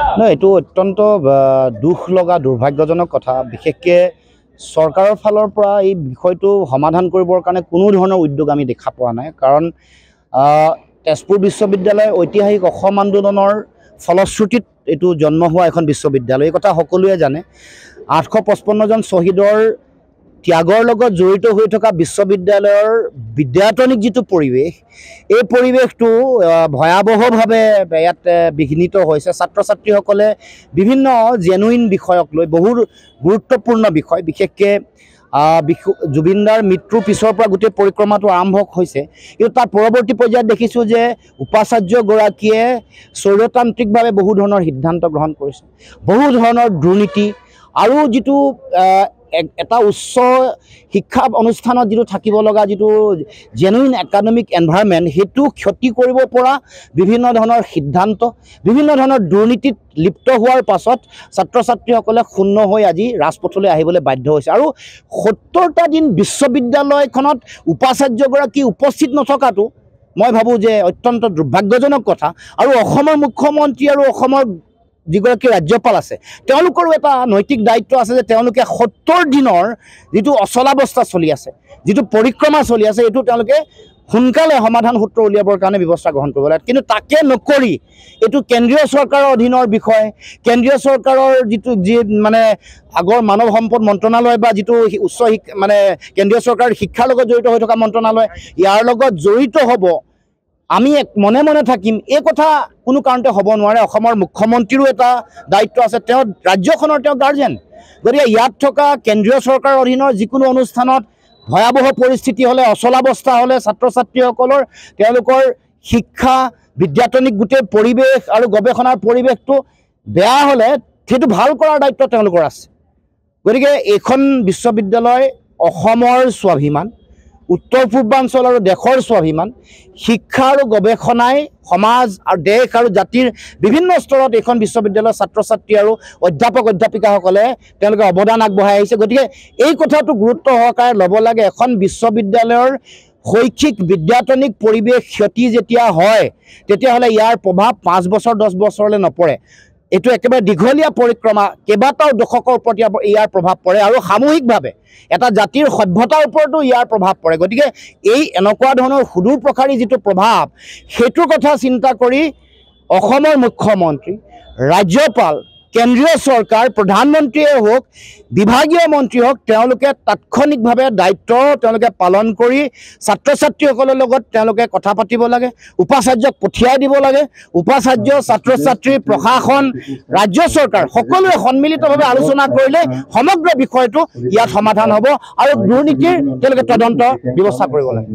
নহয়, এইটো অত্যন্ত দুখ লগা দুৰ্ভাগ্যজনক কথা। বিশেষকৈ চৰকাৰৰ ফালৰ পৰা এই বিষয়টো সমাধান কৰিবৰ কাৰণে কোনো ধৰণৰ উদ্যোগ আমি দেখা পোৱা নাই। কাৰণ তেজপুৰ বিশ্ববিদ্যালয় ঐতিহাসিক অসম আন্দোলনৰ ফলশ্ৰুতিত এইটো জন্ম হোৱা এখন বিশ্ববিদ্যালয়। এই কথা সকলোৱে জানে। 855 জন শ্বহীদৰ ত্যাগৰ লগত জড়িত হৈ থকা বিশ্ববিদ্যালয়ৰ বিদ্যায়তনিক যিটো পৰিৱেশ, এই পৰিৱেশটো ভয়াৱহভাৱে ইয়াত বিঘ্নিত হৈছে। ছাত্ৰ ছাত্ৰীসকলে বিভিন্ন জেনুইন বিষয়ক লৈ বহু গুৰুত্বপূৰ্ণ বিষয়, বিশেষকৈ জুবিনদাৰ মৃত্যুৰ পিছৰ পৰা গোটেই পৰিক্ৰমাটো আৰম্ভ হৈছে। কিন্তু তাৰ পৰৱৰ্তী পৰ্যায়ত দেখিছোঁ যে উপাচাৰ্যগৰাকীয়ে স্বৈৰতান্ত্ৰিকভাৱে বহু ধৰণৰ সিদ্ধান্ত গ্ৰহণ কৰিছে, বহু ধৰণৰ দুৰ্নীতি আৰু যিটো এটা উচ্চ শিক্ষা অনুষ্ঠানত যিটো থাকিব লগা যিটো জেনুইন একাডেমিক এনভাইৰনমেণ্ট, সেইটো ক্ষতি কৰিব পৰা বিভিন্ন ধৰণৰ সিদ্ধান্ত, বিভিন্ন ধৰণৰ দুৰ্নীতিত লিপ্ত হোৱাৰ পাছত ছাত্ৰ ছাত্ৰীসকলে ক্ষুণ্ণ হৈ আজি ৰাজপথলৈ আহিবলৈ বাধ্য হৈছে। আৰু ৭০টা দিন বিশ্ববিদ্যালয়খনত উপাচাৰ্যগৰাকী উপস্থিত নথকাটো মই ভাবোঁ যে অত্যন্ত দুৰ্ভাগ্যজনক কথা। আৰু অসমৰ মুখ্যমন্ত্ৰী আৰু অসমৰ যিগৰাকী ৰাজ্যপাল আছে, তেওঁলোকৰো এটা নৈতিক দায়িত্ব আছে যে তেওঁলোকে ৭০ দিনৰ যিটো অচলাৱস্থা চলি আছে, যিটো পৰিক্ৰমা চলি আছে, এইটো তেওঁলোকে সোনকালে সমাধান সূত্ৰ উলিয়াবৰ কাৰণে ব্যৱস্থা গ্ৰহণ কৰিব লাগে। কিন্তু তাকে নকৰি এইটো কেন্দ্ৰীয় চৰকাৰৰ অধীনৰ বিষয়, কেন্দ্ৰীয় চৰকাৰৰ যি মানে আগৰ মানৱ সম্পদ মন্ত্ৰণালয় বা যিটো উচ্চ কেন্দ্ৰীয় চৰকাৰৰ শিক্ষাৰ লগত জড়িত হৈ থকা মন্ত্ৰণালয়, ইয়াৰ লগত জড়িত হ'ব, আমি মনে মনে থাকিম, এই কথা কোনো কাৰণতে হ'ব নোৱাৰে। অসমৰ মুখ্যমন্ত্ৰীৰো এটা দায়িত্ব আছে, তেওঁ ৰাজ্যখনৰ তেওঁ গাৰ্জেন। গতিকে ইয়াত থকা কেন্দ্ৰীয় চৰকাৰৰ অধীনৰ যিকোনো অনুষ্ঠানত ভয়াৱহ পৰিস্থিতি হ'লে, অচলাৱস্থা হ'লে, ছাত্ৰ ছাত্ৰীসকলৰ তেওঁলোকৰ শিক্ষা বিদ্যায়তনিক গোটেই পৰিৱেশ আৰু গৱেষণাৰ পৰিৱেশটো বেয়া হ'লে সেইটো ভাল কৰাৰ দায়িত্ব তেওঁলোকৰ আছে। গতিকে এইখন বিশ্ববিদ্যালয় অসমৰ স্বাভিমান, উত্তৰ পূৰ্বাঞ্চল আৰু দেশৰ স্বাভিমান। শিক্ষা আৰু গৱেষণাই সমাজ আৰু দেশ আৰু জাতিৰ বিভিন্ন স্তৰত এইখন বিশ্ববিদ্যালয়ৰ ছাত্ৰ ছাত্ৰী আৰু অধ্যাপক অধ্যাপিকাসকলে তেওঁলোকে অৱদান আগবঢ়াই আহিছে। গতিকে এই কথাটো গুৰুত্ব সহকাৰে ল'ব লাগে। এখন বিশ্ববিদ্যালয়ৰ শৈক্ষিক বিদ্যায়তনিক পৰিৱেশ ক্ষতি যেতিয়া হয়, তেতিয়াহ'লে ইয়াৰ প্ৰভাৱ 5 বছৰ 10 বছৰলৈ নপৰে। এইটো একেবাৰে দীঘলীয়া পৰিক্ৰমা, কেইবাটাও দশকৰ ওপৰত ইয়াৰ প্ৰভাৱ পৰে আৰু সামূহিকভাৱে এটা জাতিৰ সভ্যতাৰ ওপৰতো ইয়াৰ প্ৰভাৱ পৰে। গতিকে এই এনেকুৱা ধৰণৰ সুদূৰ প্ৰসাৰী যিটো প্ৰভাৱ, সেইটোৰ কথা চিন্তা কৰি অসমৰ মুখ্যমন্ত্ৰী, ৰাজ্যপাল, কেন্দ্ৰীয় চৰকাৰ, প্ৰধানমন্ত্ৰীয়ে হওক, বিভাগীয় মন্ত্ৰী হওক, তেওঁলোকে তাৎক্ষণিকভাৱে দায়িত্ব তেওঁলোকে পালন কৰি ছাত্ৰ ছাত্ৰীসকলৰ লগত তেওঁলোকে কথা পাতিব লাগে, উপাচাৰ্যক পঠিয়াই দিব লাগে। উপাচাৰ্য, ছাত্ৰ ছাত্ৰী, প্ৰশাসন, ৰাজ্য চৰকাৰ সকলোৱে সন্মিলিতভাৱে আলোচনা কৰিলে সমগ্ৰ বিষয়টো ইয়াত সমাধান হ'ব আৰু দুৰ্নীতিৰ তেওঁলোকে তদন্ত ব্যৱস্থা কৰিব লাগে।